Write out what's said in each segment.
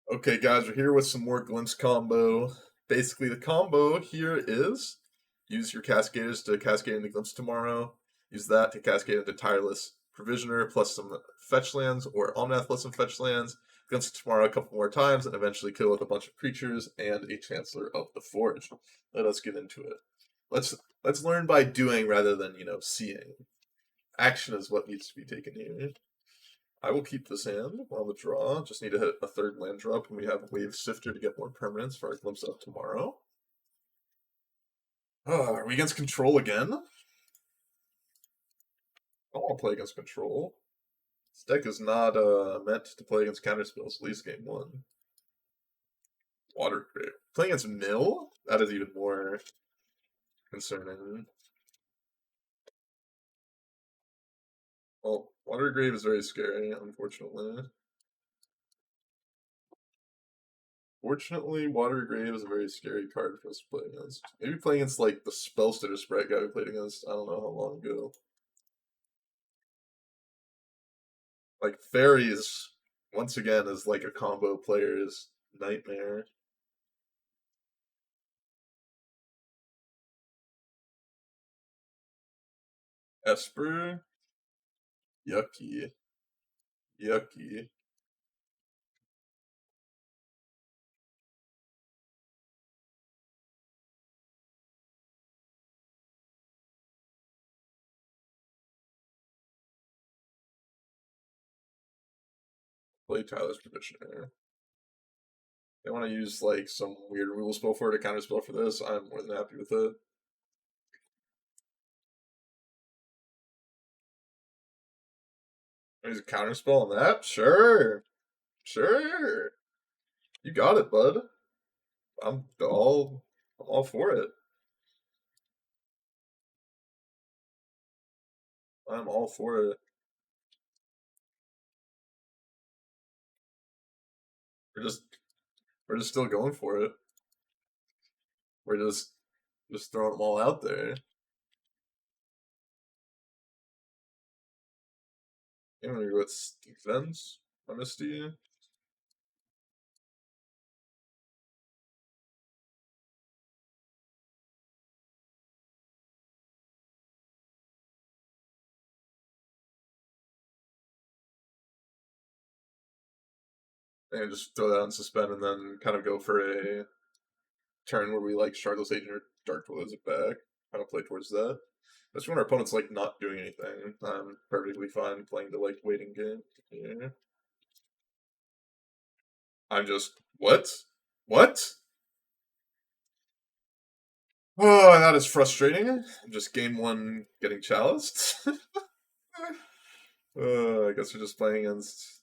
Okay, guys, we're here with some more Glimpse combo. Basically, the combo here is use your Cascaders to cascade into Glimpse tomorrow. Use that to cascade into Tireless Provisioner plus some fetch lands, or Omnath plus some fetch lands. Glimpse tomorrow a couple more times, and eventually kill with a bunch of creatures and a Chancellor of the Forge. Let us get into it. Let's learn by doing rather than seeing. Action is what needs to be taken here. I will keep this hand on the draw. Just need to hit a third land drop, and we have Wave Sifter to get more permanents for our Glimpse of tomorrow. Are we against control again? I don't want to play against control. This deck is not meant to play against counterspells, at least game one. Water Grave. Playing against Mill? That is even more concerning. Well, Water Grave is very scary, unfortunately. Fortunately, Water Grave is a very scary card for us to play against. Maybe playing against, like, the Spellstutter Sprite guy we played against, I don't know how long ago. Like, Fairies, once again, is like a combo player's nightmare. Esper? Yucky. Yucky. Play Tyler's Provisioner. They want to use, like, some weird rule spell for it, a counter spell for this. I'm more than happy with it. Use a counter spell on that? Sure. Sure. You got it, bud. I'm all for it. I'm all for it. We're just we're just still going for it. We're just throwing them all out there. You know what's defense? Honesty. And just throw that on suspend and then kind of go for a turn where we like Shardless Agent or Dark Wizard back. Kind of play towards that. That's when our opponent's like not doing anything. I'm perfectly fine playing the like waiting game. Yeah. I'm just what? What? Oh, that is frustrating. Just game one getting chaliced. I guess we're just playing against.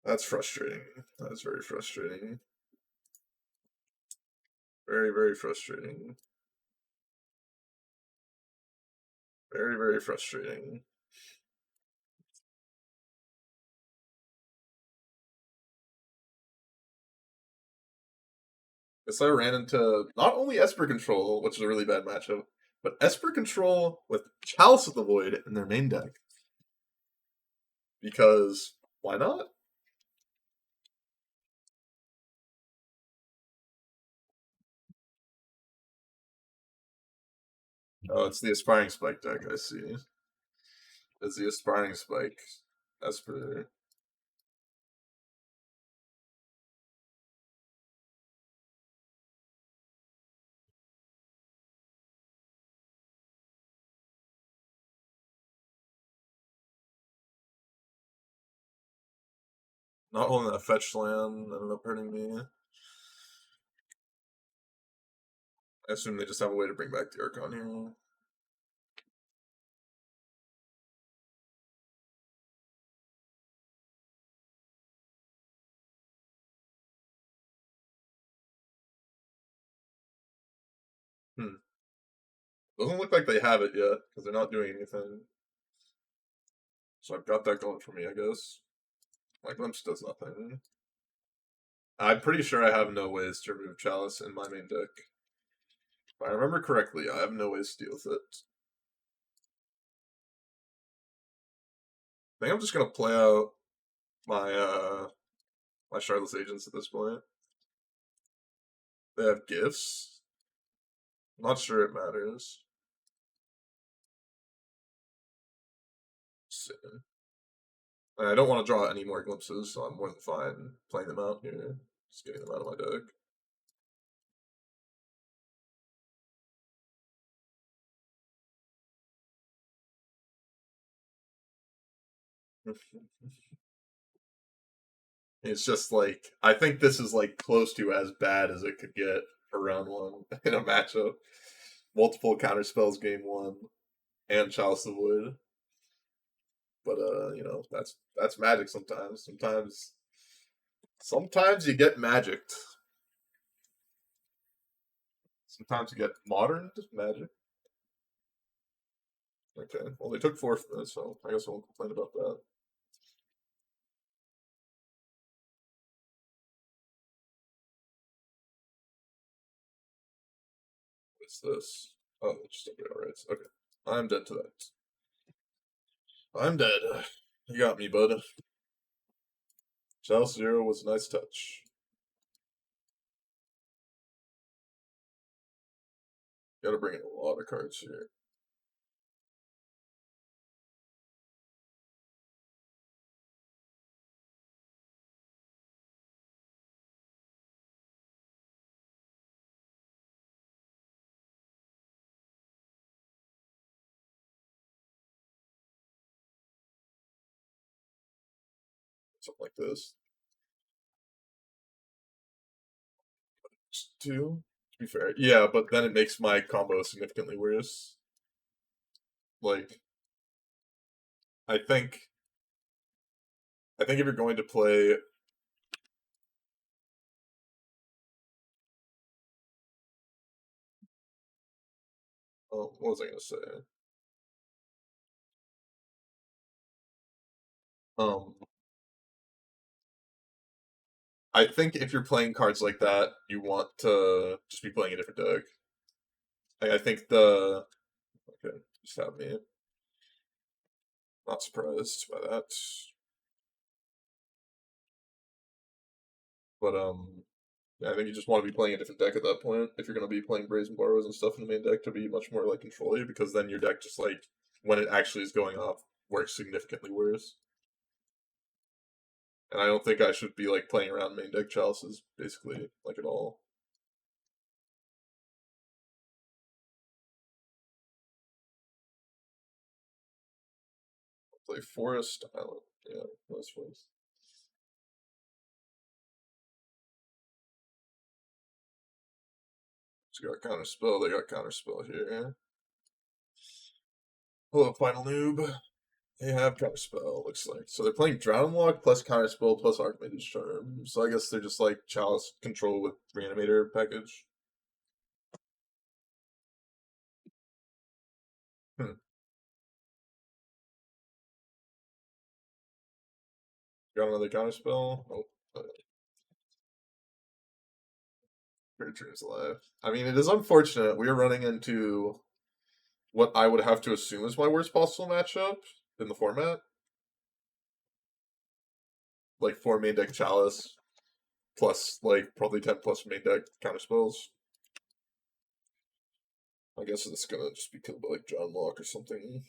That's frustrating. That is very frustrating. Very, very frustrating. Very, very frustrating. Guess I ran into not only Esper Control, which is a really bad matchup, but Esper Control with Chalice of the Void in their main deck. Because why not? Oh, it's the Aspiring Spike deck, I see. It's the Aspiring Spike. Esper. Not holding that fetch land ended up hurting me. I assume they just have a way to bring back the Archon here. Doesn't look like they have it yet, because they're not doing anything. So I've got that going for me, I guess. My Glimpse does nothing. I'm pretty sure I have no ways to remove Chalice in my main deck. If I remember correctly, I have no ways to deal with it. I think I'm just gonna play out my Shardless agents at this point. They have gifts. Not sure it matters. Let's see. And I don't want to draw any more glimpses, so I'm more than fine playing them out here. Just getting them out of my deck. It's just like I think this is like close to as bad as it could get for round one in a matchup. Multiple counter spells game one and Chalice the Void. But you know, that's magic sometimes. Sometimes you get magicked. Sometimes you get modern magic. Okay. Well they took 4 for this, so I guess I won't complain about that. What's this? Oh, just okay, alright. Okay. I'm dead to that. I'm dead. You got me, bud. Chalice 0 was a nice touch. Gotta bring in a lot of cards here. Something like this. Just 2. To be fair. Yeah, but then it makes my combo significantly worse. Like, I think if you're going to play what was I gonna say? Um I think if you're playing cards like that, you want to just be playing a different deck. I think the okay, just have me. Not surprised by that. But yeah, I think you just want to be playing a different deck at that point. If you're gonna be playing Brazen Borrows and stuff in the main deck to be much more like control you, because then your deck just like when it actually is going off works significantly worse. And I don't think I should be like playing around main deck chalices basically like at all. Play Forest Island. Yeah, that's Forest. So got counter spell, they got counter spell here. Hello, Final Noob. They have counter spell, looks like. So they're playing Drown Lock plus counter spell plus Archmage's Charm. So I guess they're just like Chalice control with Reanimator package. Hmm. Got another counter spell. Oh, creature is alive. I mean, it is unfortunate. We are running into what I would have to assume is my worst possible matchup in the format. Like 4 main deck Chalice plus like probably 10 plus main deck counter spells. I guess it's gonna just be killed by like John Locke or something.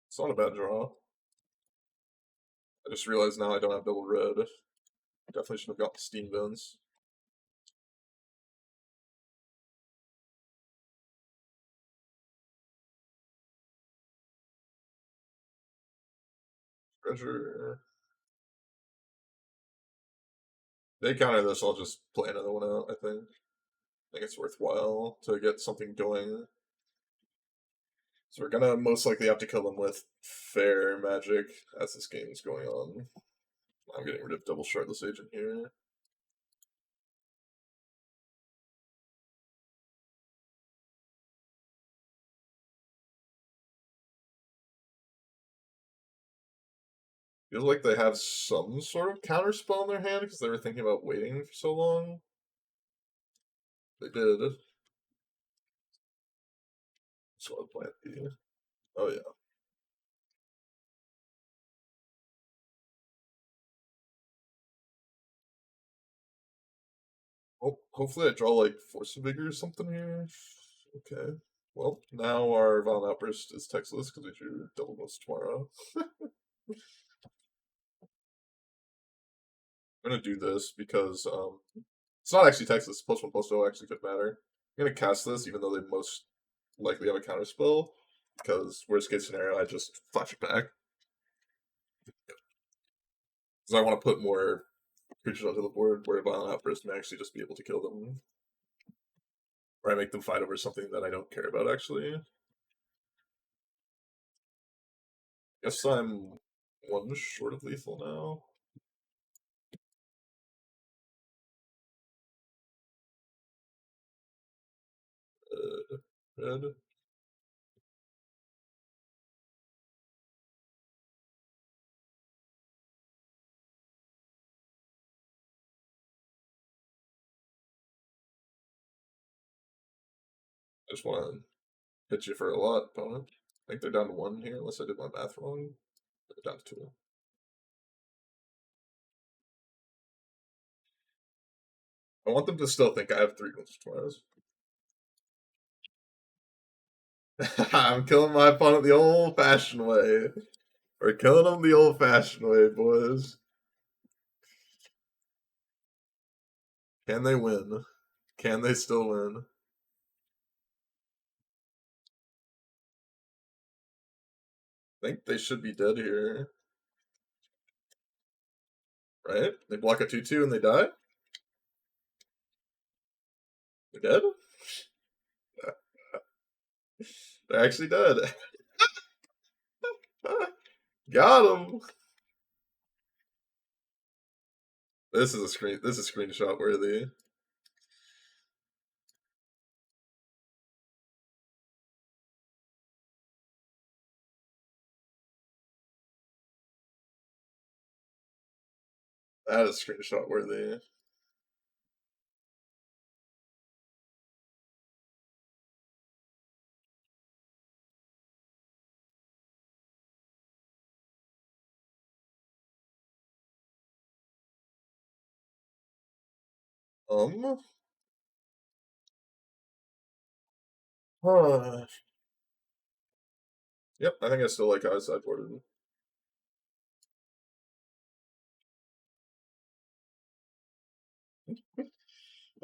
It's not a bad draw. I just realized now I don't have double red. Definitely should have got the Steam Vents. Treasure. They counter this, I'll just play another one out, I think. I think it's worthwhile to get something going. So we're gonna most likely have to kill them with fair magic as this game is going on. I'm getting rid of double Shardless Agent here. Feels like they have some sort of counter spell in their hand because they were thinking about waiting for so long. They did. So I'll plant the. Oh yeah. Oh, hopefully I draw like Force of Vigor or something here. Okay. Well, now our Violent Outburst is textless because we drew Double Ghost tomorrow. I'm gonna do this because it's not actually textless. +1/+0 actually could matter. I'm gonna cast this even though they most likely have a counter spell because worst case scenario I just flash it back because I want to put more creatures onto the board where a Violent Outburst may actually just be able to kill them, or I make them fight over something that I don't care about actually. Guess I'm one short of lethal now. Red. I just want to hit you for a lot, opponent. I think they're down to 1 here, unless I did my math wrong. They're down to 2. I want them to still think I have 3 Glimpse of Tomorrows. I'm killing my opponent the old-fashioned way. We're killing them the old-fashioned way, boys. Can they win? Can they still win? I think they should be dead here. Right? They block a 2/2 and they die? They're dead? They're actually dead. Got them. This is a screen. This is screenshot worthy. That is screenshot worthy. Um. Huh. Yep, I think I still like how I sideboarded.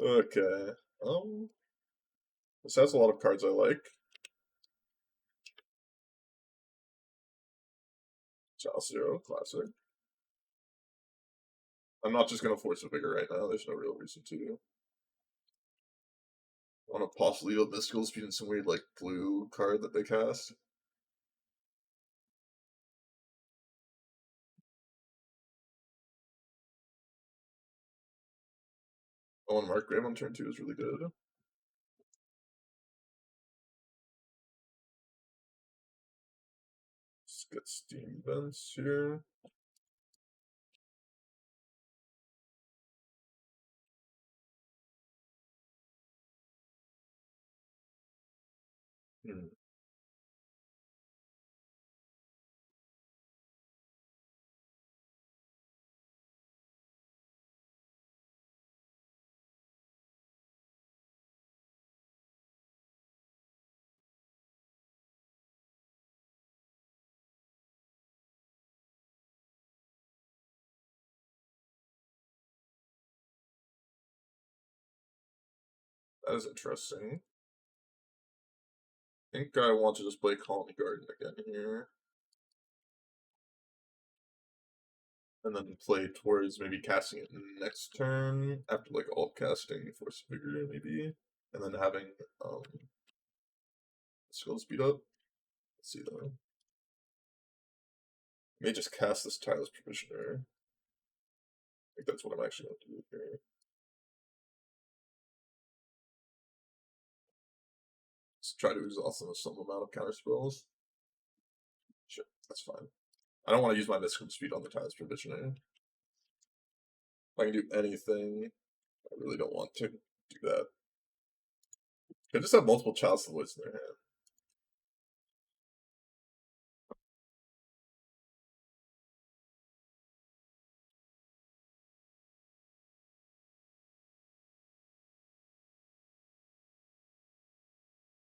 Okay. This has a lot of cards I like. Child Zero, classic. I'm not just gonna force a bigger right now. There's no real reason to. I want to possibly leave Mystical Speed in some weird like blue card that they cast. Oh, and Mark Grave on turn 2 is really good. Let's get Steam Vents here. Hmm. That is interesting. I think I want to just play Colony Garden again here. And then play towards maybe casting it next turn after like alt casting Force of Vigor maybe. And then having skill speed up. Let's see though. May just cast this Tireless Provisioner. I think that's what I'm actually going to do here. Let's try to exhaust them with some amount of counter spells. Sure, that's fine. I don't want to use my mystical speed on the Tireless Provisioner. If I can do anything, I really don't want to do that. They just have multiple Chalice of the Voids in their hand.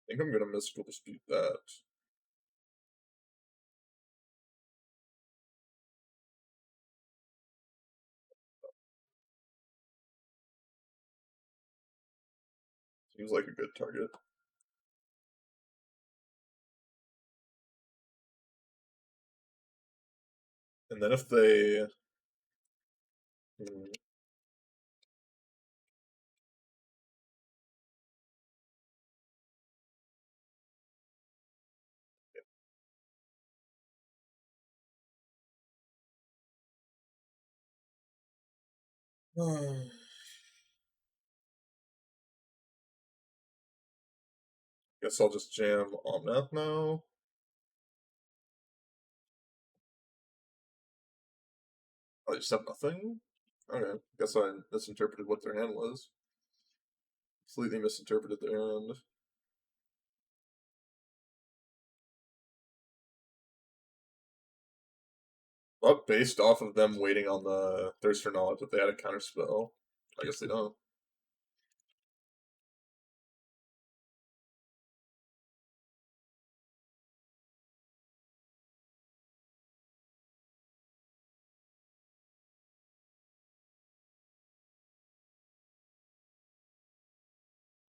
I think I'm gonna mystical dispute that. Seems like a good target. And then if they guess I'll just jam Omnath now. I just have nothing? Okay, guess I misinterpreted what their hand was. Completely misinterpreted their hand. But based off of them waiting on the Thirst for Knowledge, if they had a counter spell, I guess they don't.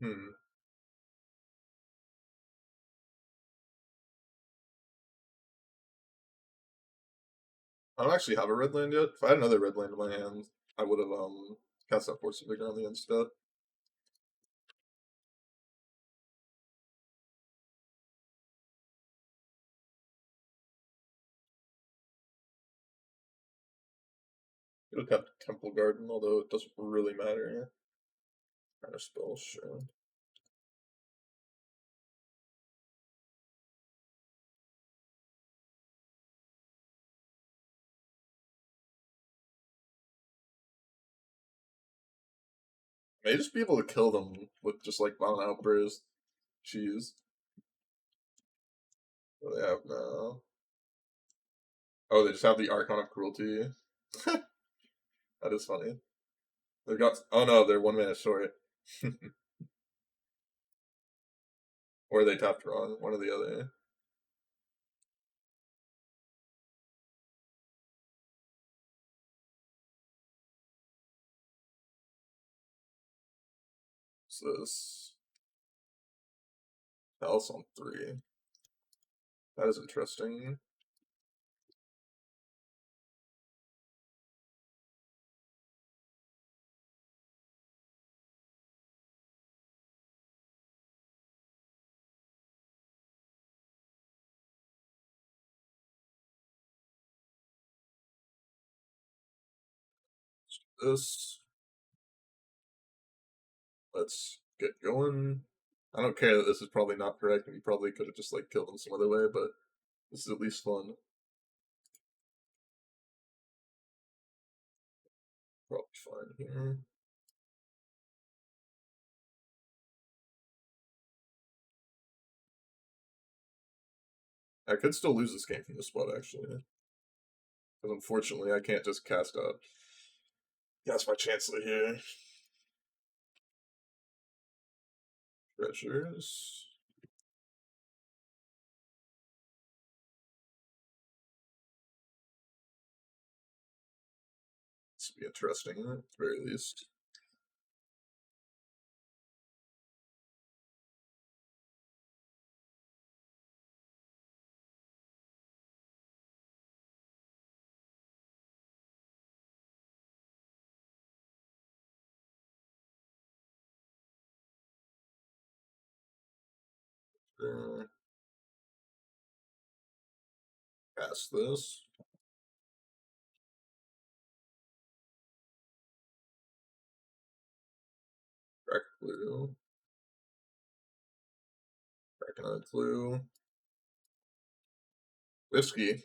Hmm. I don't actually have a red land yet. If I had another red land in my hand, I would have cast that Force of Vigor on the instead. Could have kept Temple Garden, although it doesn't really matter. Kind of spell, sure. May just be able to kill them with just like Violent Outburst. Jeez. What do they have now? Oh, they just have the Archon of Cruelty. That is funny. They've got. Oh no, they're 1 mana short. Or they tapped wrong. One or the other. So this. Else on 3. That is interesting. This. Let's get going. I don't care that this is probably not correct, and you probably could have just like killed them some other way, but this is at least fun. Probably fine here. I could still lose this game from this spot actually, because unfortunately I can't just cast out. Cast my Chancellor here. Treasures. This will be interesting at the very least. Cast this. Crack blue. Crack another blue. Whiskey.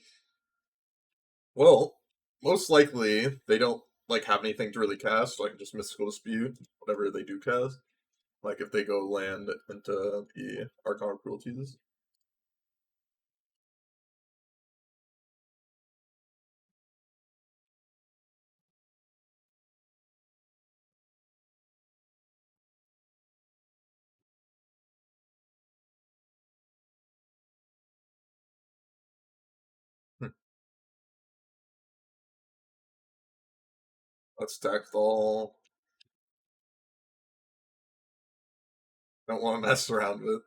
Well, most likely they don't like have anything to really cast, like just mystical dispute, whatever they do cast. Like if they go land into the Archon cruelties. Hmm. Let's tackle all. Don't want to mess around with.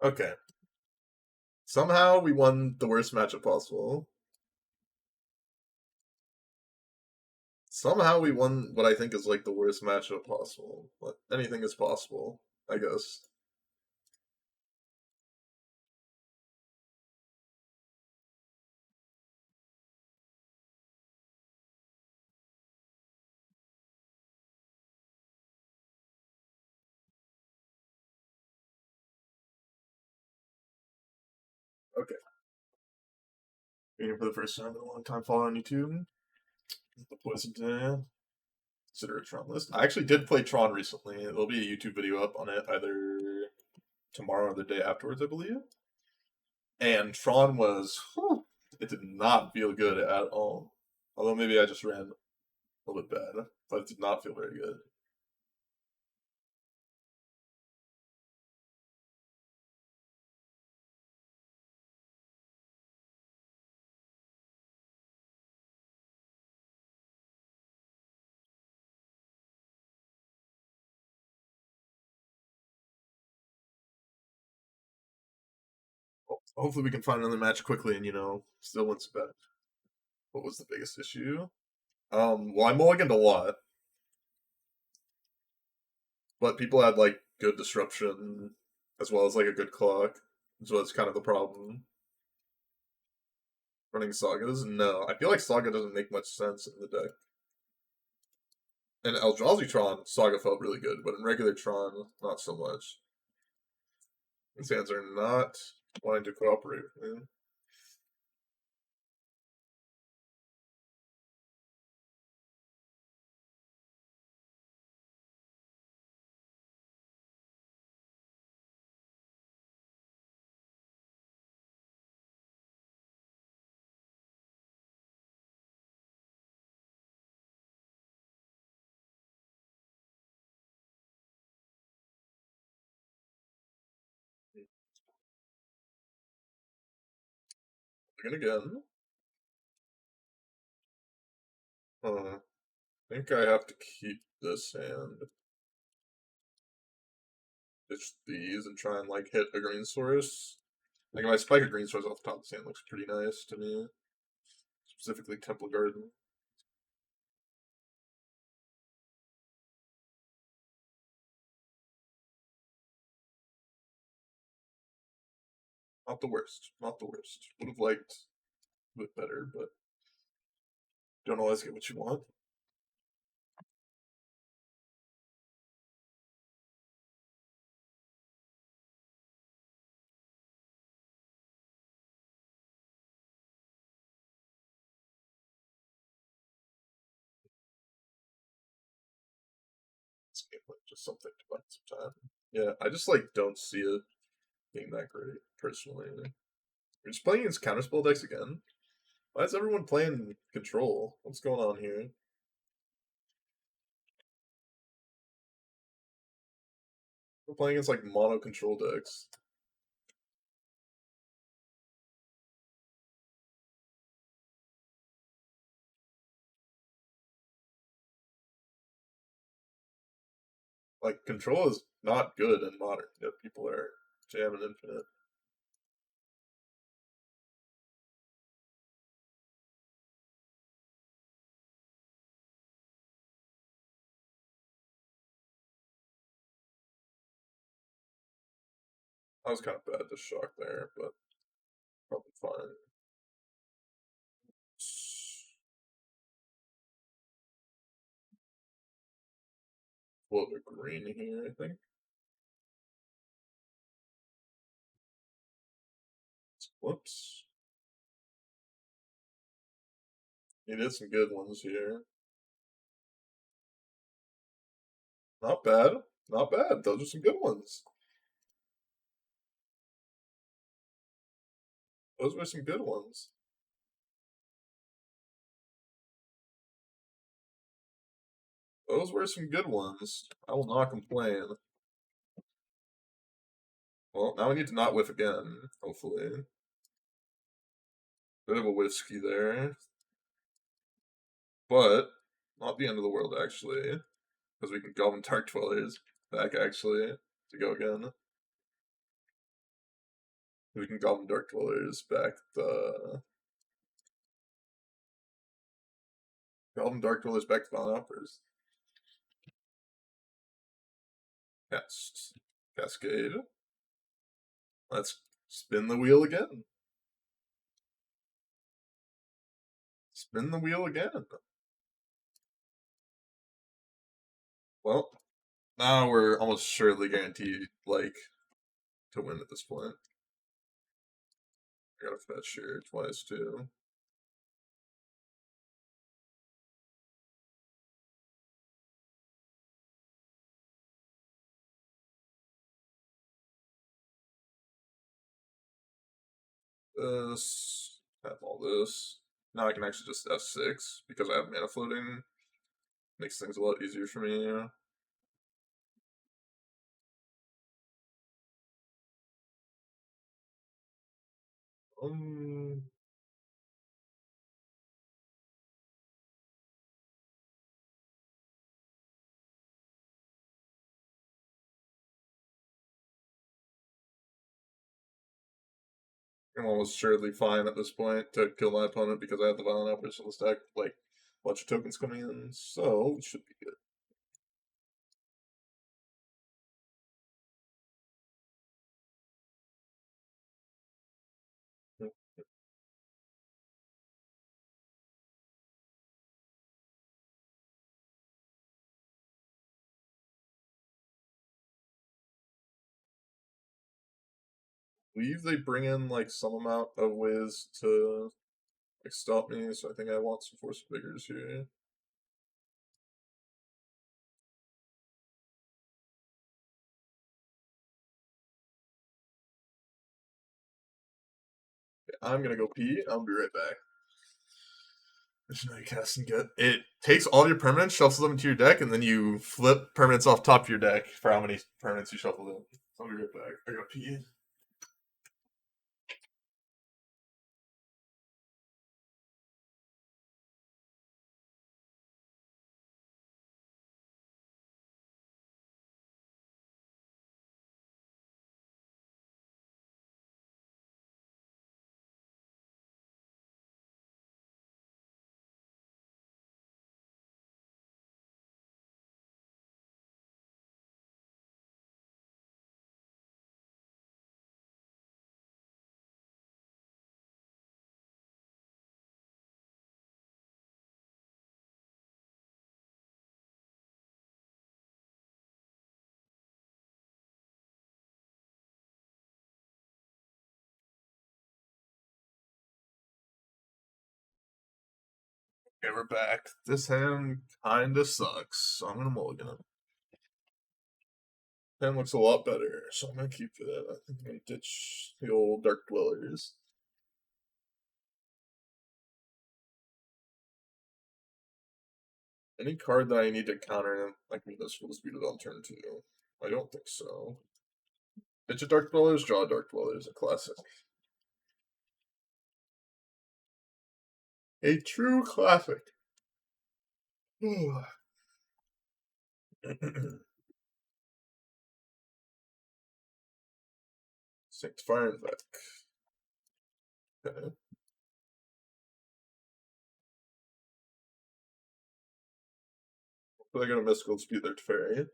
Okay. Somehow we won the worst matchup possible. Somehow we won what I think is like the worst matchup possible. But anything is possible, I guess. Okay. Waiting for the first time in a long time following YouTube. The poison today. Consider a Tron list. I actually did play Tron recently. There'll be a YouTube video up on it either tomorrow or the day afterwards, I believe. And Tron was, whew, it did not feel good at all. Although maybe I just ran a little bit bad, but it did not feel very good. Hopefully, we can find another match quickly and still win some bad. What was the biggest issue? Well, I mulliganed a lot, but people had like good disruption as well as like a good clock, so that's kind of the problem. Running sagas? No, I feel like saga doesn't make much sense in the deck. In Eldrazi Tron, saga felt really good, but in regular Tron, not so much. These hands are not wanting to cooperate with me. Again. I think I have to keep this hand. Ditch these and try and like hit a green source. Like if I spike a green source off the top of the hand looks pretty nice to me. Specifically Temple Garden. Not the worst. Not the worst. Would have liked a bit better, but don't always get what you want. This game like just something to buy some time. Yeah, I just like don't see it being that great personally. We're just playing against counterspell decks again. Why is everyone playing control? What's going on here? We're playing against like mono control decks. Like control is not good in modern, yet people are jamming infinite. That was kind of bad to shock there, but probably fine. Float a green here, I think. Whoops. He did some good ones here. Not bad. Not bad. Those are some good ones. Those were some good ones. Those were some good ones. I will not complain. Well, now we need to not whiff again, hopefully. Bit of a whiskey there. But, not the end of the world, actually. Because we can Goblin Dark Dwellers back, actually, to go again. We can Goblin Dark Dwellers back the... Goblin Dark Dwellers back to Violent Outburst. Cast. Cascade. Let's spin the wheel again. Spin the wheel again. Well, now we're almost surely guaranteed, like, to win at this point. I gotta fetch here twice, too. This, have all this. Now I can actually just F6 because I have mana floating. Makes things a lot easier for me. Um, I'm almost surely fine at this point to kill my opponent because I have the Violent Outburst in the stack, like, a bunch of tokens coming in, so it should be good. I believe they bring in, like, some amount of ways to, like, stop me, so I think I want some Force of Vigors here. Okay, I'm gonna go pee. I'll be right back. Legendary cast and get it takes all your permanents, shuffles them into your deck, and then you flip permanents off top of your deck for how many permanents you shuffle in. I'll be right back. I gotta pee. Okay, we're back. This hand kinda sucks, so I'm gonna mulligan it. Hand looks a lot better, so I'm gonna keep it. I think I'm gonna ditch the old Dark Dwellers. Any card that I need to counter, like Municipal Dispute on turn 2. I don't think so. Ditch a Dark Dwellers, draw a Dark Dwellers, a classic. A true classic. Sanctify Infect. Okay. But I got a Mystical Dispute there to Fairy.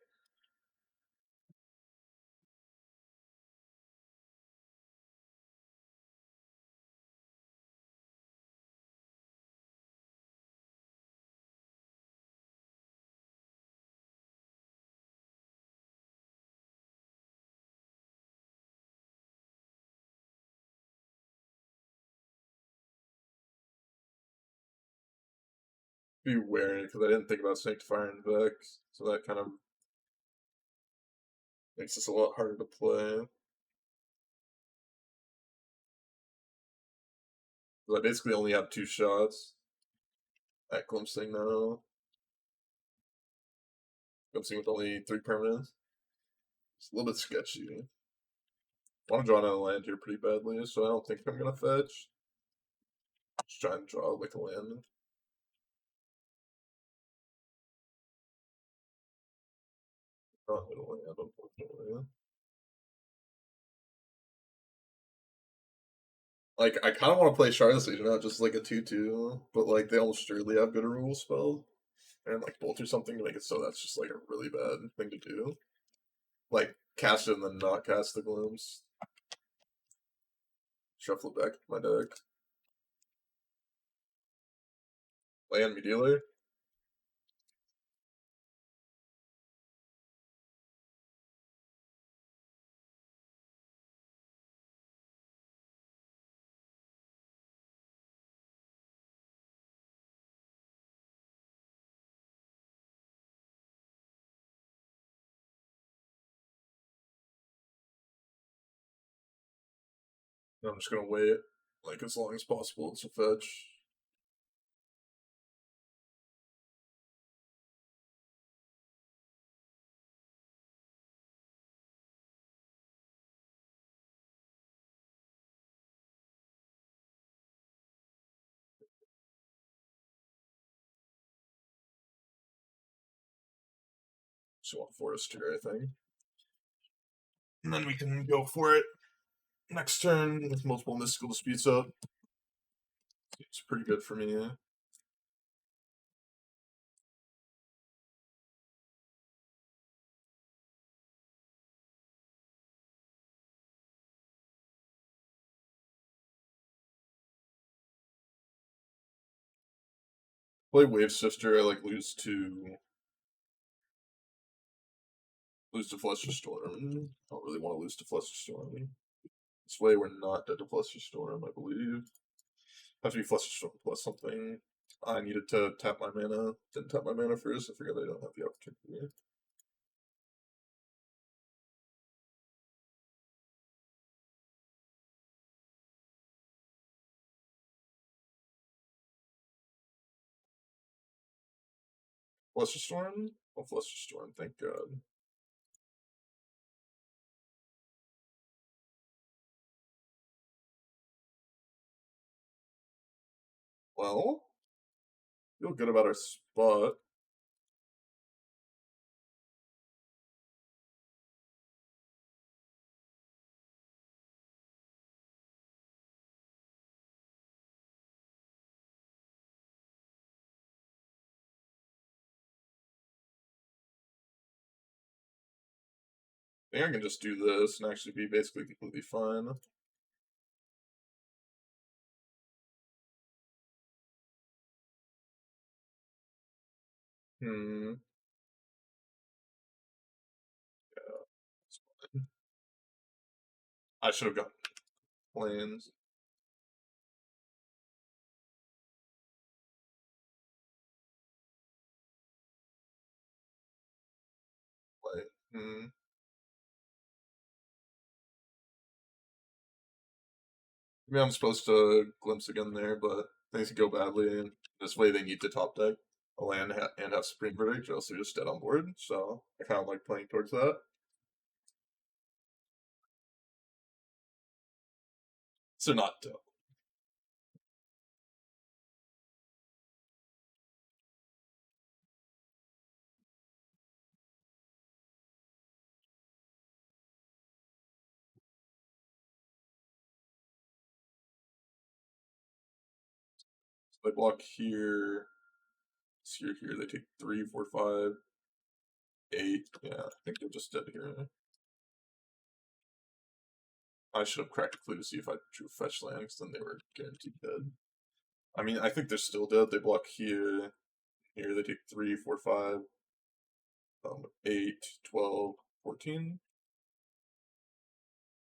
be wary because I didn't think about Sanctifier and Vex, so that kind of makes this a lot harder to play. But I basically only have 2 shots at glimpsing now. Glimpsing with only 3 permanents. It's a little bit sketchy. I want to draw another land here pretty badly, so I don't think I'm gonna fetch. Just try and draw like a land. Not a land, unfortunately. Like, I kind of want to play Shardless Legion out just like a 2/2, but like they almost surely have good rule spell and like bolt or something to make it so that's just like a really bad thing to do. Like cast it and then not cast the glimpse. Shuffle it back to my deck. Land me dealer. I'm just gonna wait like as long as possible to fetch. Just want Forester, I think. And then we can go for it next turn with multiple mystical disputes up. It's pretty good for me. Play Wave Sister, I like lose to Flusterstorm. I don't really want to lose to Flusterstorm. This way we're not dead to Flusterstorm, I believe. Have to be Flusterstorm plus something. I needed to tap my mana. Didn't tap my mana first. I forgot I don't have the opportunity. Flusterstorm? Oh, Flusterstorm, thank God. Well, feel good about our spot. I think I can just do this and actually be basically completely fine. Hmm. Yeah. I should have gotten planes. Like, maybe I'm supposed to glimpse again there, but things could go badly. And this way they need to top deck a land and have Supreme Verdict, or else they're just dead on board. So I kind of like playing towards that. So not dead. So they block here. Here. They take 3, 4, 5, 8. Yeah, I think they're just dead here. I should have cracked a clue to see if I drew fetch land, because then they were guaranteed dead. I mean, I think they're still dead. They block here. Here they take 3, 4, 5, 8, 12, 14.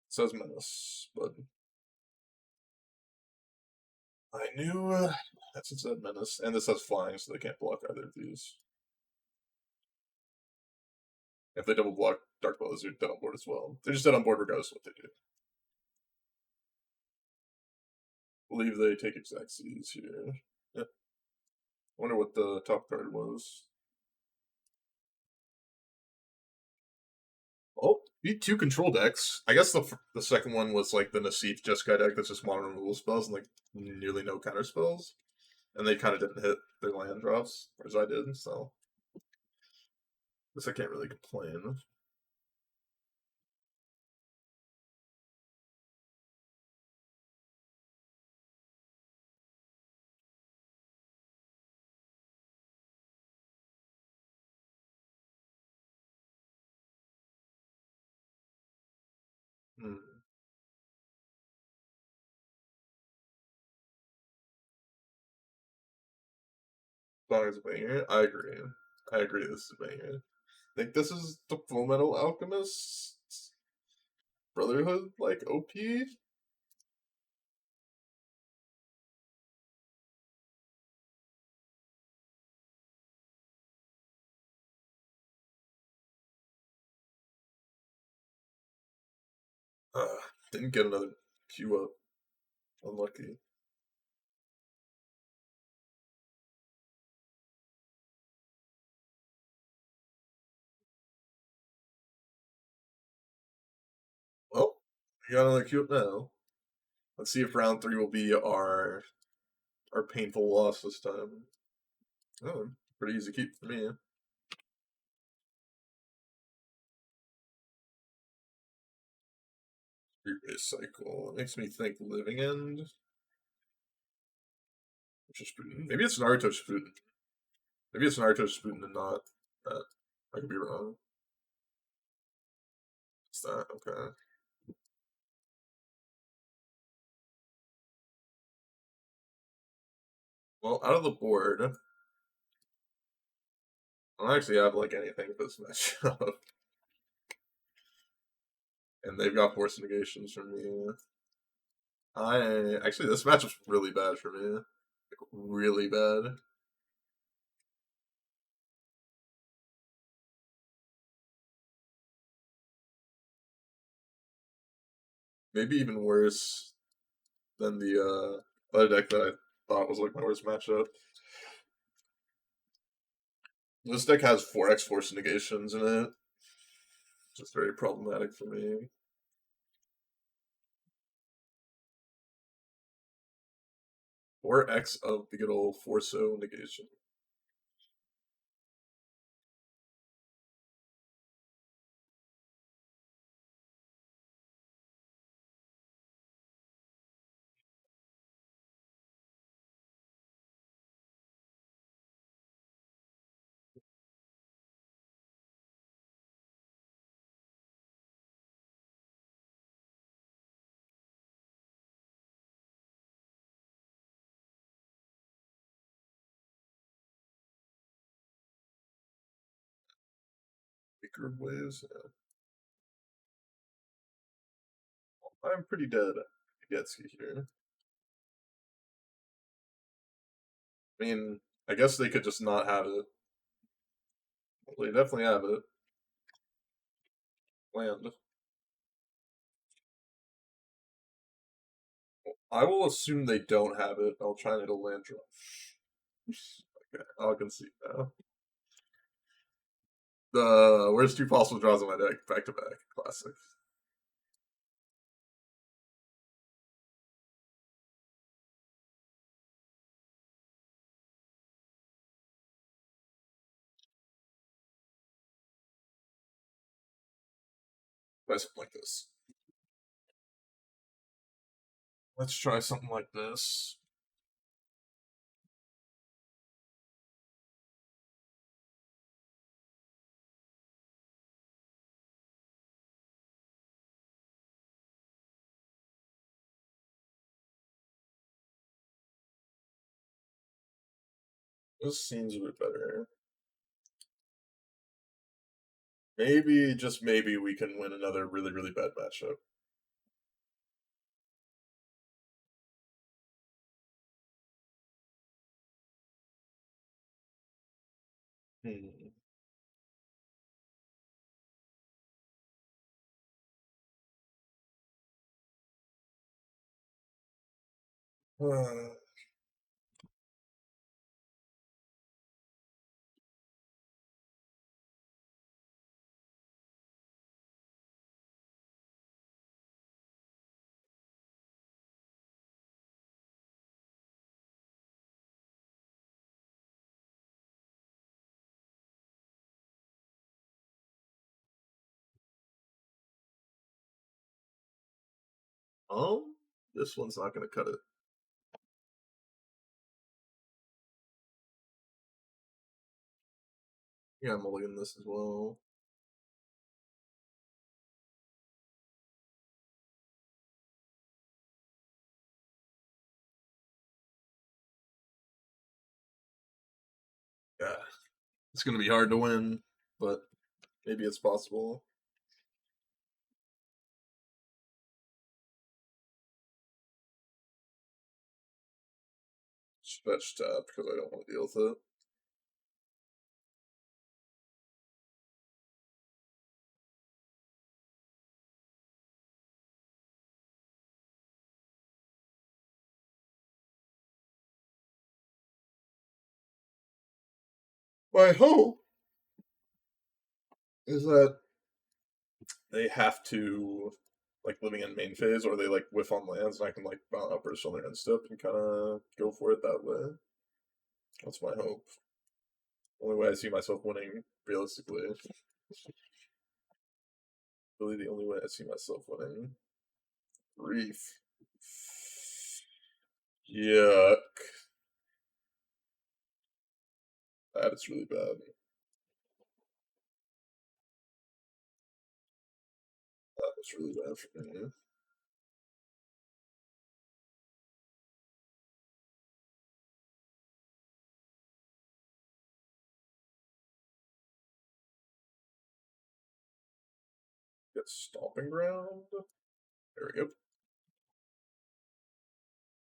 It says menace, but I knew That's a Zed Menace. And this has flying, so they can't block either of these. If they double block Dark Blows, they're dead on board as well. They're just dead on board regardless of what they do. I believe they take exact Z's here. Yep. Wonder what the top card was. Oh, beat two control decks. I guess the second one was like the Nassif Jeskai deck that's just mono removal spells and like nearly no counter spells. And they kind of didn't hit their land drops, whereas I did, so. Guess I can't really complain. Hmm. Song is a banger. I agree. I agree this is a banger. I think this is the Full Metal Alchemist Brotherhood, like, OP? Didn't get another queue up. Unlucky. Well, we got another queue up now. Let's see if round three will be our painful loss this time. Oh, pretty easy keep for me. Street race cycle. It makes me think Living End. Which is Sputen. Maybe it's Naruto Sputen. Maybe it's Naruto Sputen and not that. I could be wrong. It's that, okay. Well, out of the board, I don't actually have like anything for this matchup. And they've got Force of Negations from me. I actually this matchup's really bad for me. Like, really bad. Maybe even worse than the other deck that I thought was like my worst matchup. This deck has 4x Force of Negations in it. Just very problematic for me. 4x of the good old Force of Negation. Weaker ways. Yeah. I'm pretty dead. Getsuki here. I mean, I guess they could just not have it. Well, they definitely have it. Land. I will assume they don't have it. I'll try and hit a land drop. Okay, I'll concede now. The worst two possible draws on my deck, back to back. Classic. Try something like this. Let's try something like this. This seems a bit better. Maybe, just maybe, we can win another really, really bad matchup. Hmm. Um, this one's not gonna cut it. Yeah, I'm mulligan this as well. Yeah, it's gonna be hard to win, but maybe it's possible. Fetch tap because I don't want to deal with it. My hope is that they have to like living in main phase, or they like whiff on lands, and I can like bound uppers on their end step and kind of go for it that way. That's my hope. Only way I see myself winning, realistically. Really, the only way I see myself winning. Grief. Yuck. That is really bad. That was really bad for me. Get stomping ground. There we go.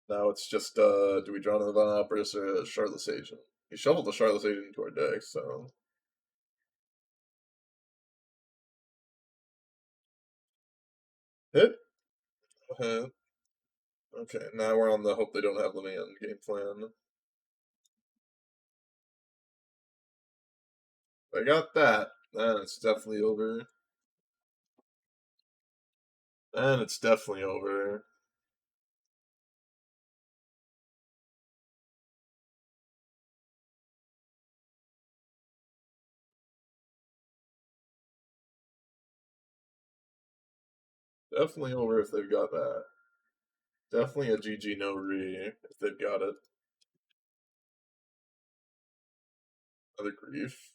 Now it's just, do we draw another Von Operas or a Charlotte Agent? He shuffled the Charlotte Agent into our deck, so. Hit? Hit. Okay, now we're on the hope they don't have Living End game plan. I got that. Then it's definitely over. Then it's definitely over. Definitely over if they've got that. Definitely a GG no re if they've got it. Other grief.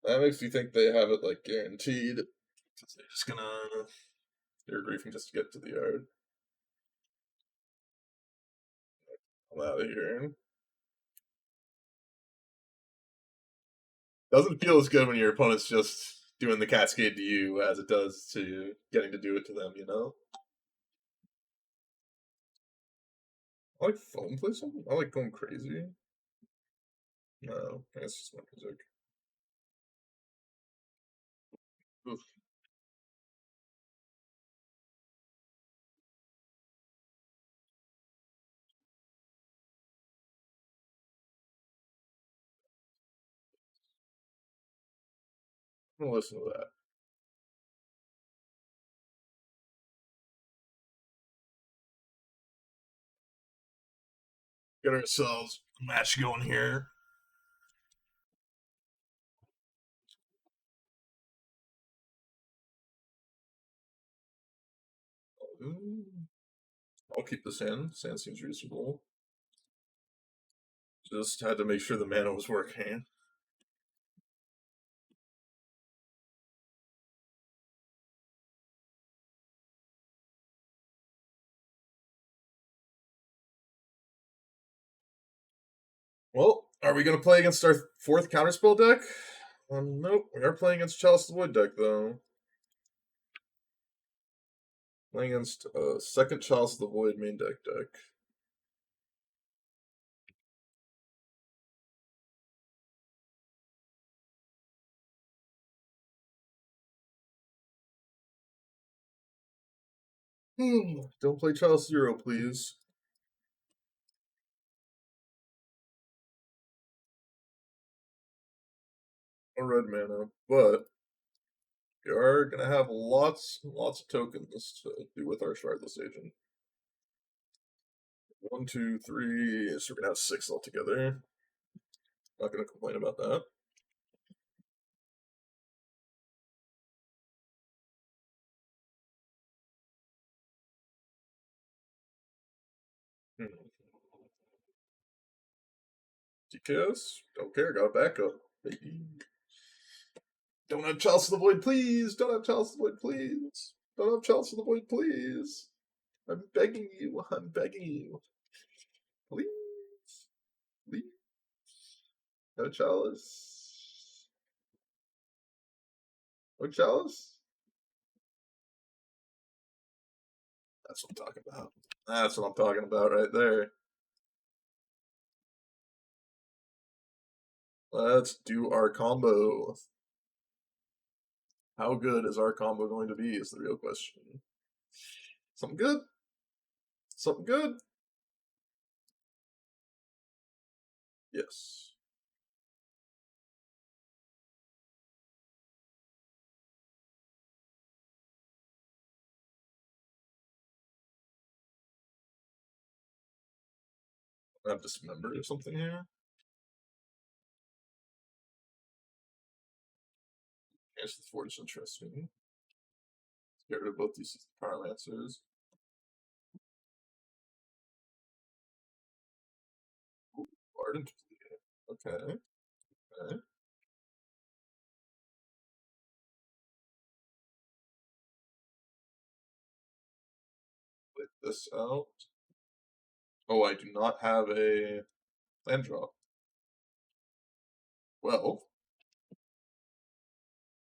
That makes me think they have it like guaranteed. Because they're just gonna. They're griefing just to get to the yard. I'm out of here. Doesn't feel as good when your opponent's just doing the cascade to you as it does to getting to do it to them, you know? I like phone play something. I like going crazy. No, I guess it's my music. Oof. I'm gonna listen to that. Get ourselves a match going here. I'll keep the sand. Sand seems reasonable. Just had to make sure the mana was working. Well, are we gonna play against our fourth counterspell deck? Nope. We are playing against Chalice of the Void deck though. Playing against second Chalice of the Void main deck. Don't play Child Zero, please. Or red mana, but we are gonna have lots and lots of tokens to do with our Shardless Agent. 1, 2, 3, so we're gonna have 6 altogether. Not gonna complain about that. DKS? Don't care, got a backup. Baby. Don't have Chalice of the Void, please! Don't have Chalice of the Void, please! Don't have Chalice of the Void, please! I'm begging you, I'm begging you. Please. Please. No Chalice. No Chalice? That's what I'm talking about. That's what I'm talking about right there. Let's do our combo. How good is our combo going to be is the real question. Something good? Something good? Yes. I have Dismember or something here. Yes, the Forge is interesting. Get rid of both these Pyromancers. Ardent. Okay. Okay. Play this out. Oh, I do not have a land drop. Well,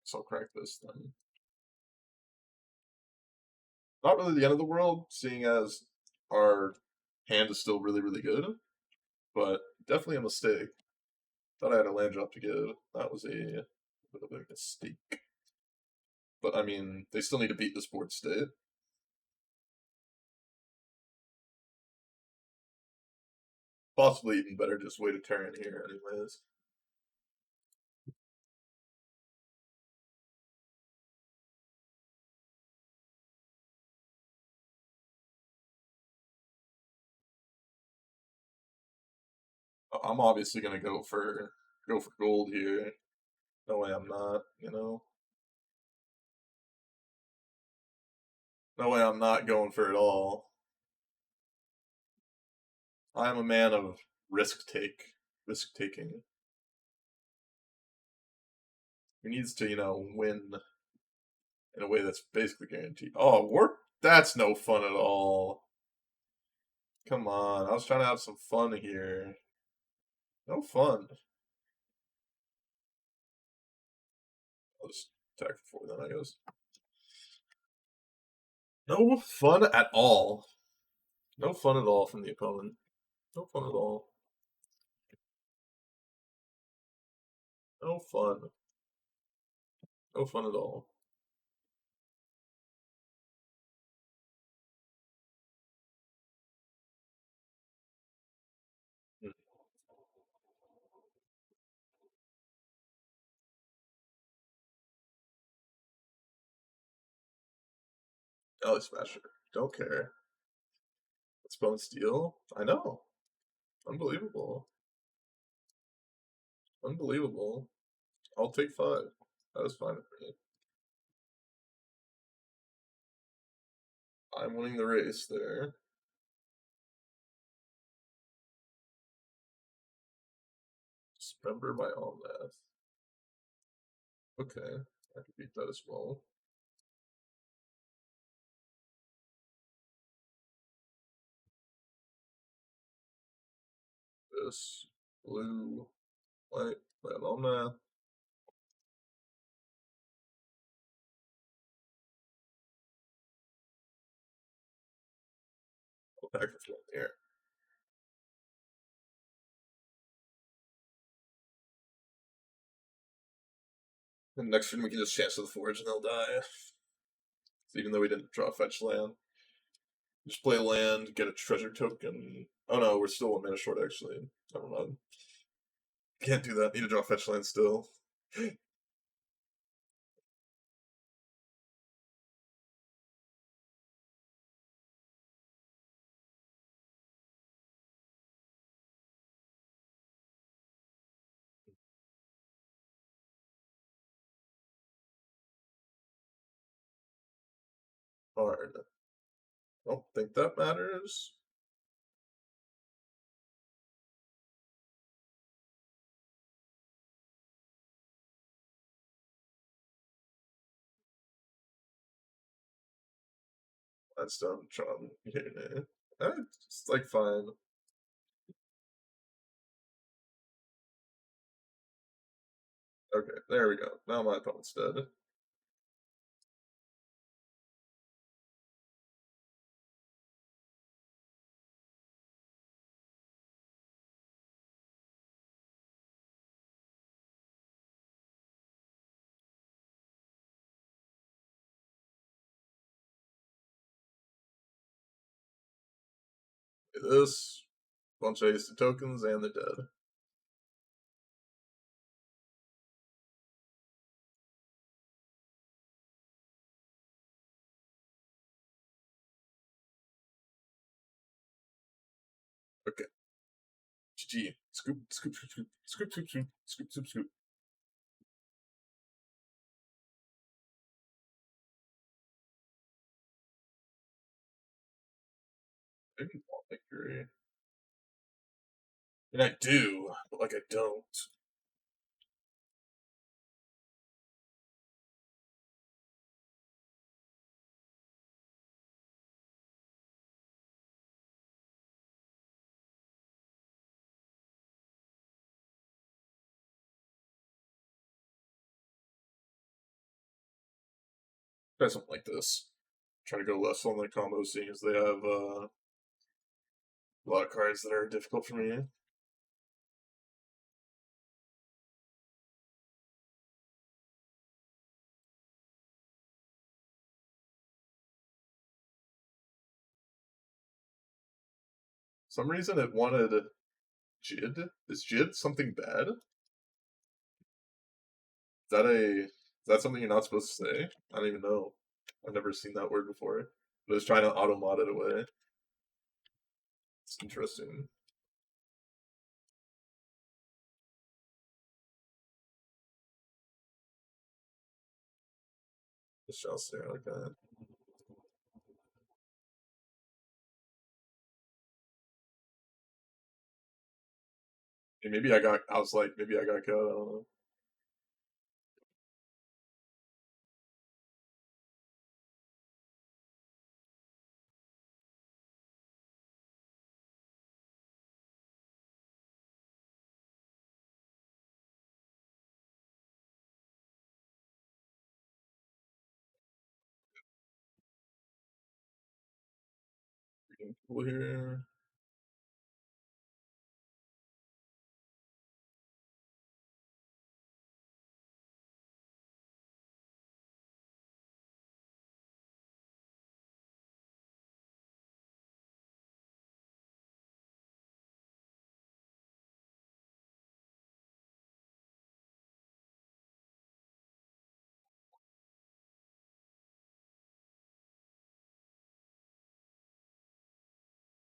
so I'll crack this then. Not really the end of the world, seeing as our hand is still really, really good, but definitely a mistake. Thought I had a land drop to give. That was a bit of a mistake. But I mean, they still need to beat this board state. Possibly even better just wait a turn here, anyways. I'm obviously gonna go for gold here. No way I'm not, you know. No way I'm not going for it all. I'm a man of risk taking. He needs to, win in a way that's basically guaranteed. Oh, work? That's no fun at all. Come on, I was trying to have some fun here. No fun. I'll just attack for 4 then, I guess. No fun at all. No fun at all from the opponent. No fun at all. No fun. No fun at all. Hmm. Alley Smasher. Don't care. It's Bone Steel. I know. Unbelievable. Unbelievable. I'll take 5. That is fine with me. I'm winning the race there. Dismember my Almath. Okay, I can beat that as well. This blue, white, my Almath. I'll pack this one here. And next turn we can just chance to the Forge and they'll die. Even though we didn't draw fetch land. Just play land, get a treasure token. Oh no, we're still 1 mana short actually. Never mind. Can't do that. Need to draw fetch land still. Hard. Don't think that matters. That's done. Tron. It's like fine. Okay, there we go. Now my opponent's dead. This bunch of hasted tokens and they're dead. Okay. GG. Scoop, scoop, scoop, scoop, scoop, scoop, scoop, scoop, scoop, scoop. Maybe I'll victory. And I do, but like I don't. Try something like this. Try to go less on the combo, seeing as they have a lot of cards that are difficult for me. Some reason it wanted Jid. Is Jid something bad? Is that something you're not supposed to say? I don't even know. I've never seen that word before. But it's trying to automod it away. It's interesting. The shell stare like that. Maybe I was like, maybe I got killed. I don't know. Freaking cool here.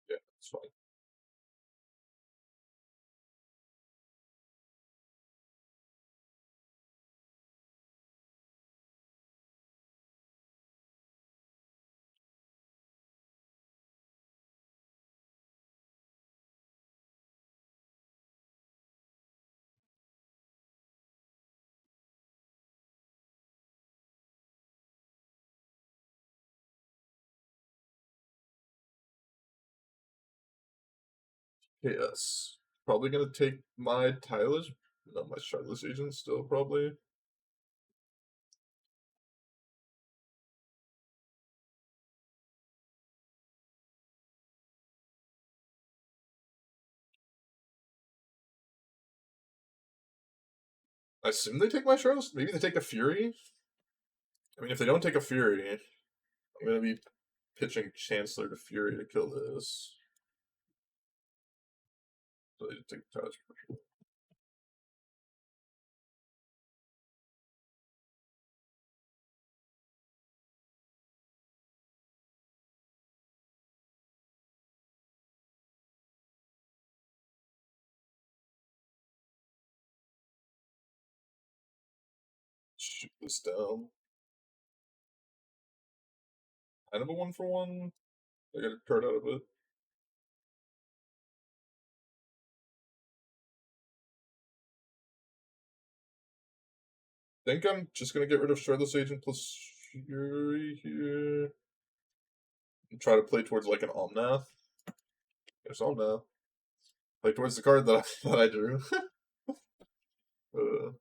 Yeah, it's fine. Yes. Probably gonna take my Tyler's, no, my Charlotte's agent still probably. I assume they take my Charlotte's. Maybe they take a Fury. I mean, if they don't take a Fury, I'm gonna be pitching Chancellor to Fury to kill this. So they just take the touch. Shoot this down. Kind of a 1-for-1. I got a card out of it. I think I'm just gonna get rid of Shredless Agent plus Fury here. And try to play towards like an Omnath. There's Omnath. Play towards the card that that I drew. uh,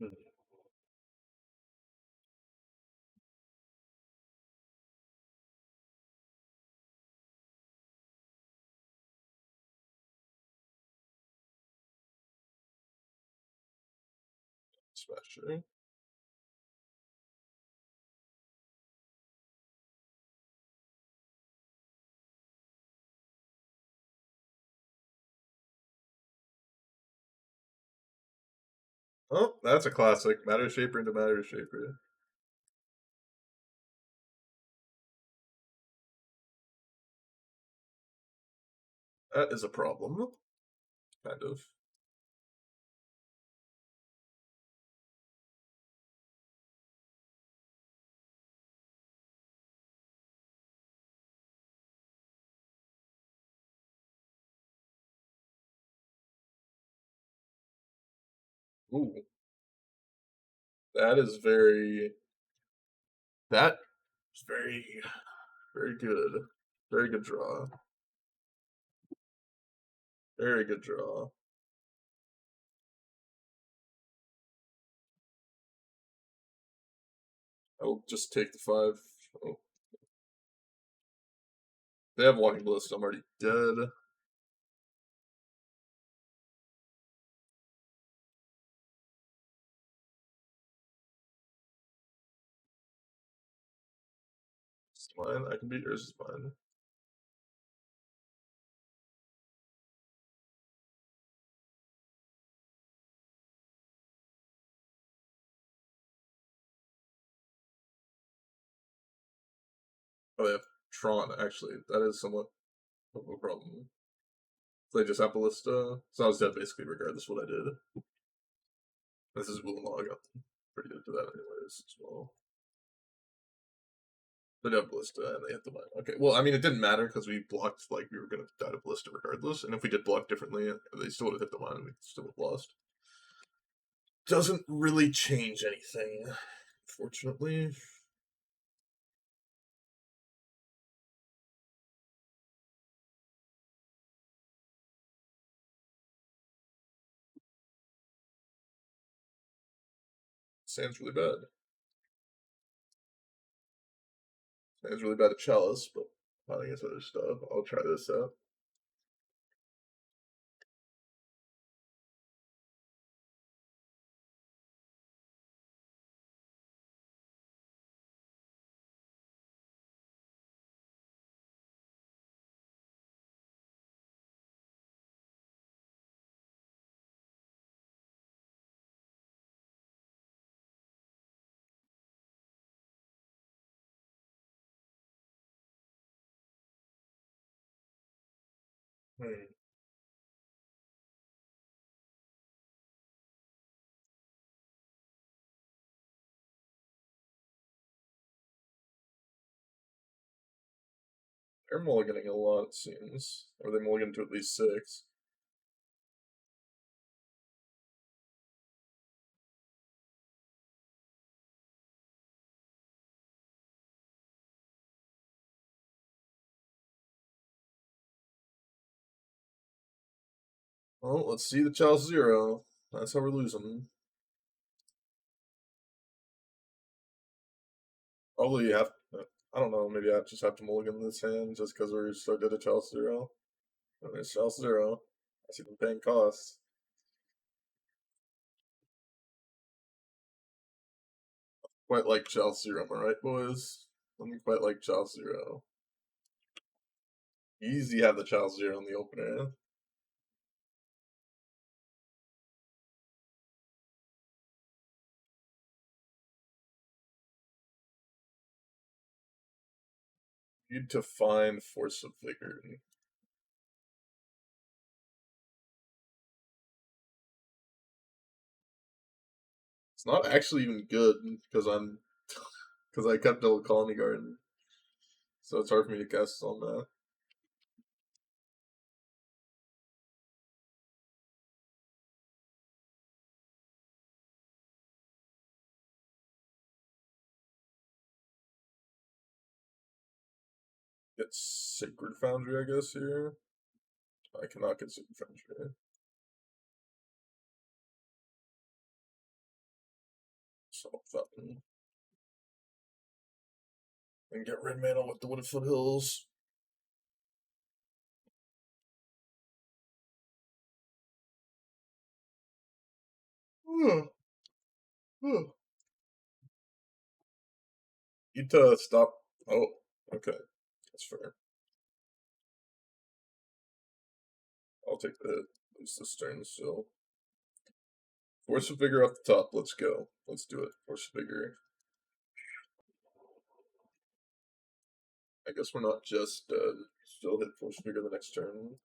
hmm. Smasher. Oh, that's a classic. Matter Shaper into Matter Shaper. That is a problem. Kind of. Ooh. That is very. That is very good. Very good draw. Very good draw. I'll just take the 5. Oh. They have Walking Ballista. I'm already dead. It's mine. I can beat yours. Is mine. Oh, they have Tron. Actually, that is somewhat of a problem. They just have Ballista. So I was dead basically, regardless of what I did. This is Ulamog. I'm pretty good to that, anyways, as well. They have Ballista and they hit the mine. Okay, well, I mean, it didn't matter because we blocked, like, we were going to die to Ballista regardless. And if we did block differently, they still would have hit the mine and we still would have lost. Doesn't really change anything, fortunately. Sounds really bad. Sounds really bad at Chalice, but I think it's other stuff. I'll try this out. Hmm. They're mulliganing a lot, it seems. Or they mulligan to at least 6. Well, let's see the Chalice 0. That's how we're losing. Probably have. I don't know. Maybe I just have to mulligan this hand just because we're so good at Chalice 0. And there's Chalice 0. I see them paying costs. Quite like Chal Zero, am I right, boys? Let me quite like Chal Zero. Easy have the Chal Zero in the opener. Need to find Force of Vigor. It's not actually even good because I kept Double Colony Garden, so it's hard for me to cast on that. Get Sacred Foundry, I guess, here. I cannot get Sacred Foundry. Salt Fountain. And get red mana with the Wooded Foothills. Need to stop. Oh, okay. That's fair. I'll take the hit. Lose this turn, so. Force of Vigor off the top. Let's go. Let's do it. Force of Vigor. I guess we're not just still hit Force of Vigor the next turn.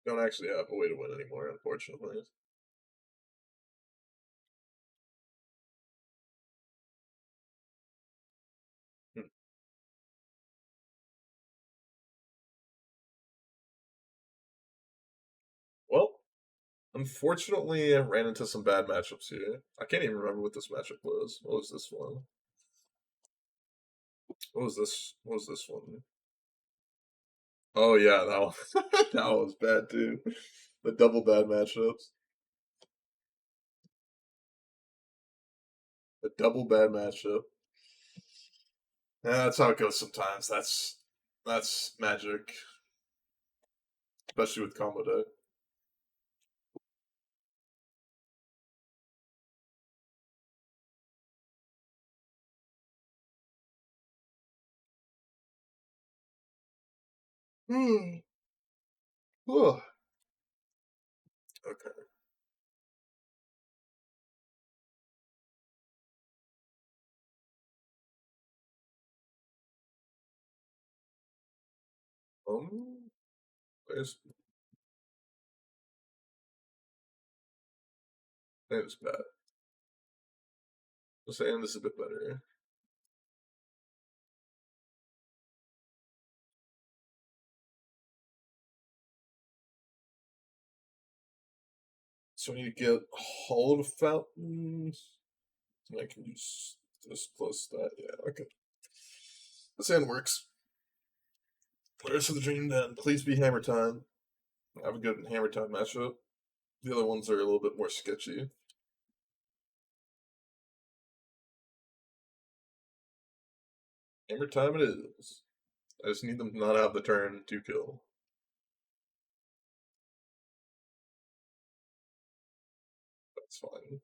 Don't actually have a way to win anymore, unfortunately. Hmm. Well, unfortunately, I ran into some bad matchups here. I can't even remember what this matchup was. What was this one? What was this? What was this one? Oh yeah, that one. That was bad too. The double bad matchups. The double bad matchup. Yeah, that's how it goes sometimes. That's magic, especially with combo deck. Hmm. Oh, okay. There's it's bad. I'm saying this is a bit better. So I need to get Hall of Fountains. I can use this plus that. Yeah, okay. This hand works. Players for the Dream Den. Please be Hammer Time. Have a good Hammer Time matchup. The other ones are a little bit more sketchy. Hammer Time it is. I just need them to not have the turn to kill. That's fine.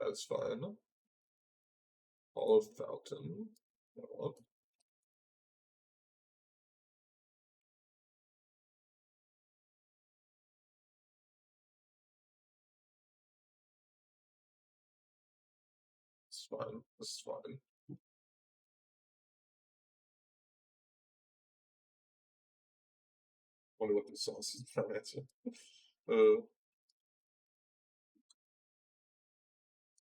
That's fine. Hall of Fountain. No. It's fine. This is fine. Wonder what this sauce is trying to answer. Uh,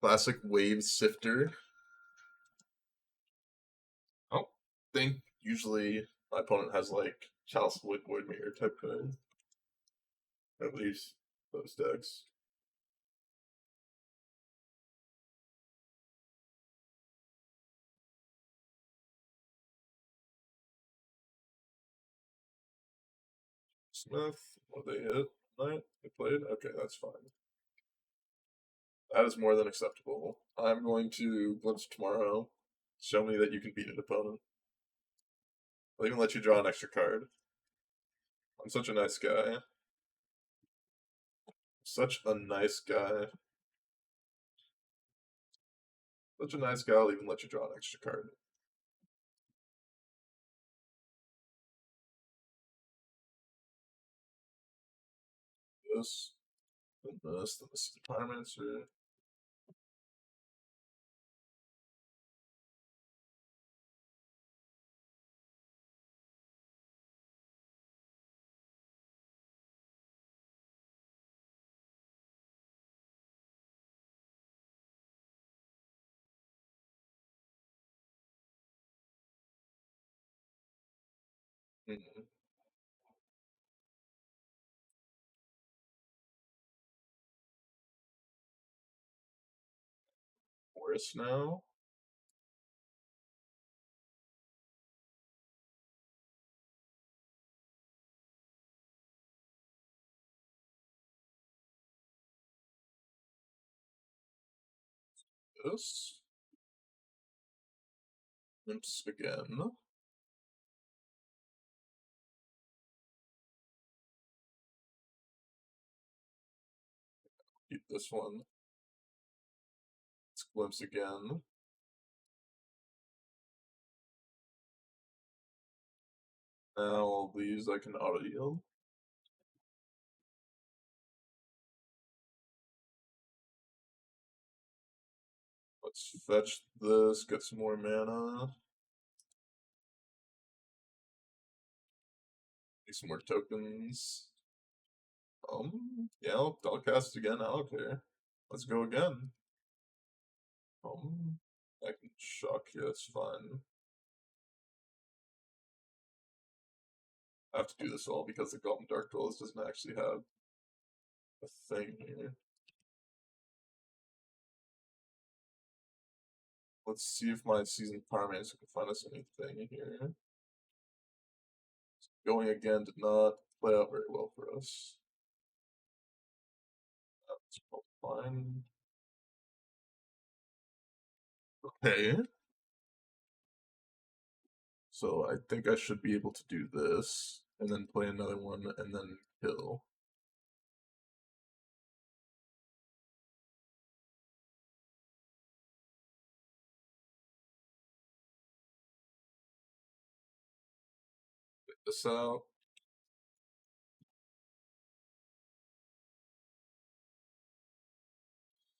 Classic Wave Sifter. I don't think usually my opponent has like Chalice Void Mirror type thing. At least those decks. Smith, what they hit tonight? They played? Okay, that's fine. That is more than acceptable. I'm going to glimpse tomorrow. Show me that you can beat an opponent. I'll even let you draw an extra card. I'm such a nice guy. Such a nice guy. Such a nice guy, I'll even let you draw an extra card. This, then this, then this is the Pyromancer. Mm-hmm. Forest now. This. Glimpse again. Keep this one. Let's glimpse again. Now all these I can auto yield. Let's fetch this, get some more mana. Get some more tokens. Yeah, I'll cast again, I don't care. Let's go again. I can shock you, it's fine. I have to do this all because the Golden Dark Duelist doesn't actually have a thing here. Let's see if my Seasoned Pyromancer can find us anything here. Going again did not play out very well for us. That's fine. Okay. So I think I should be able to do this, and then play another one, and then kill. Get this out.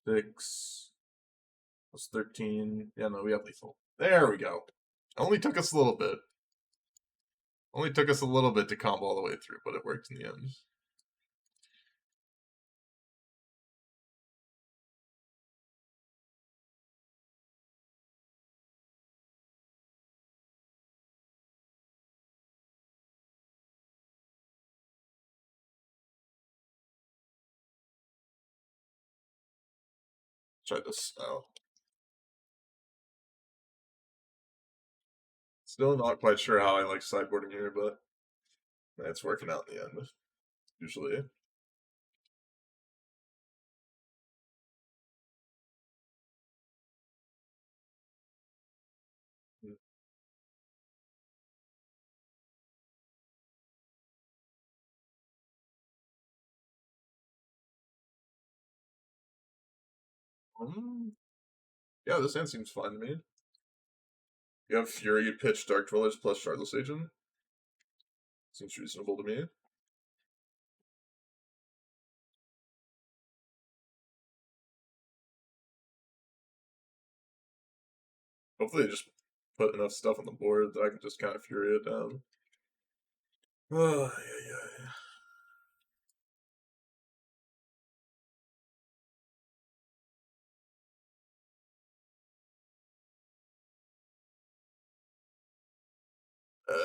Six. That's 13. Yeah, no, we have lethal. There we go. Only took us a little bit. Only took us a little bit to combo all the way through, but it worked in the end. Try this out. Still not quite sure how I like sideboarding here, but it's working out in the end, usually. Yeah, this hand seems fine to me. You have Fury, Pitch, Dark Dwellers plus Shardless Agent. Seems reasonable to me. Hopefully they just put enough stuff on the board that I can just kind of Fury it down. Oh, yeah.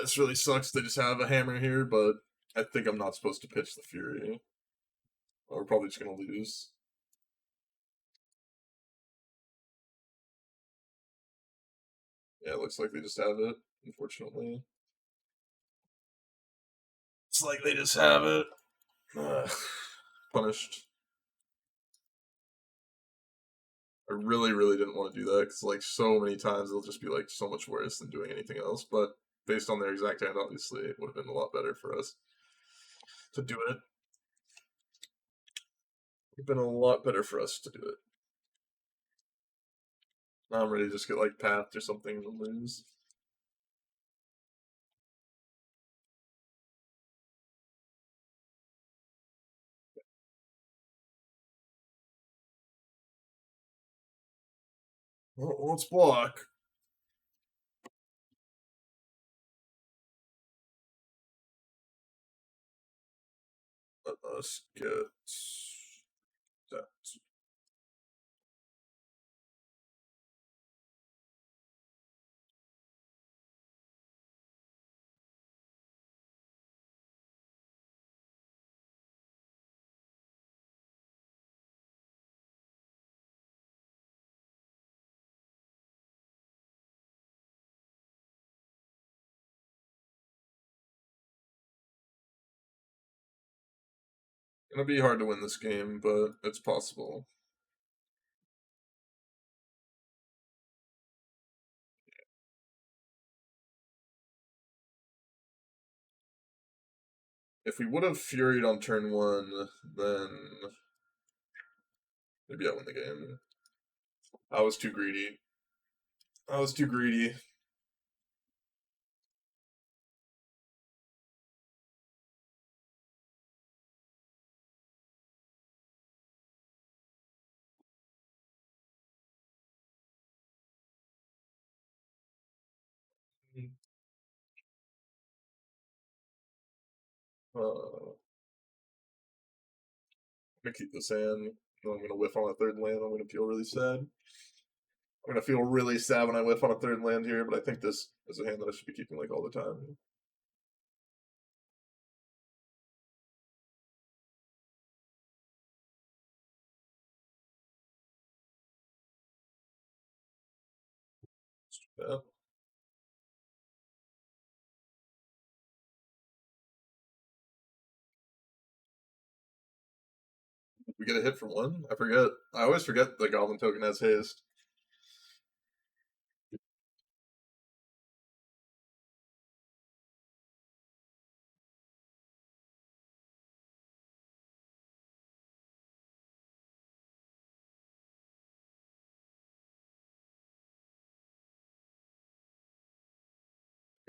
This really sucks. They just have a hammer here, but I think I'm not supposed to pitch the Fury. We're probably just gonna lose. Yeah, it looks like they just have it, unfortunately. It's like they just have it. Punished. I really, really didn't want to do that because, like, so many times it'll just be like so much worse than doing anything else. But based on their exact hand, obviously, it would have been a lot better for us to do it. It'd been a lot better for us to do it. Now I'm ready to just get like pathed or something and lose. Well, let's block. Let us get that. Gonna be hard to win this game, but it's possible. If we would have Furied on turn 1, then maybe I win the game. I was too greedy. I was too greedy. I'm gonna keep this hand. I'm gonna whiff on a third land. I'm gonna feel really sad. I'm gonna feel really sad when I whiff on a third land here, but I think this is a hand that I should be keeping like all the time. Yeah. We get a hit for 1? I forget. I always forget the Goblin token has haste.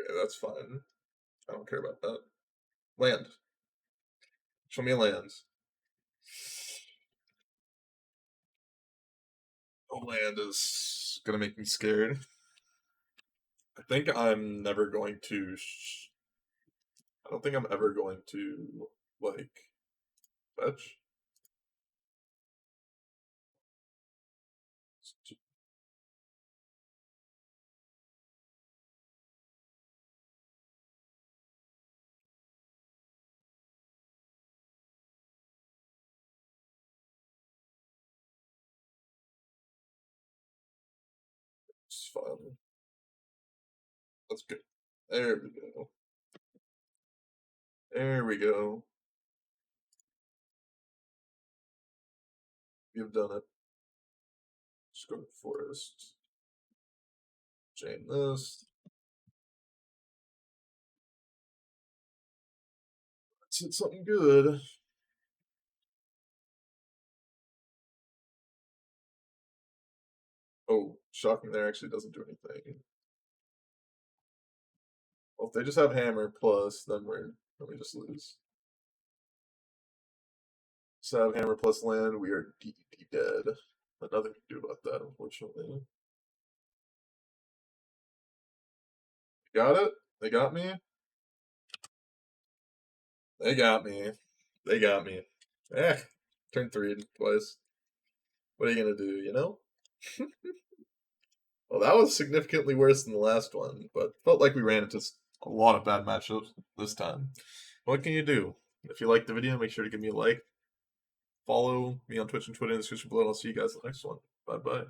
Okay, that's fine. I don't care about that. Land. Show me a land. A land is gonna make me scared. I think I'm never going to. I don't think I'm ever going to like fetch. It's fun. That's good. There we go. There we go. You've done it. Just go to forest. Chain this. Let's hit something good. Oh, shocking there actually doesn't do anything. Well, if they just have hammer plus, then we just lose. So have hammer plus land, we are deep dead. But nothing to do about that, unfortunately. Got it? They got me? They got me. They got me. Eh, turn 3 twice. What are you gonna do, you know? Well, that was significantly worse than the last one, but felt like we ran into a lot of bad matchups this time. What can you do? If you liked the video, make sure to give me a like. Follow me on Twitch and Twitter in the description below, and I'll see you guys in the next one. Bye bye.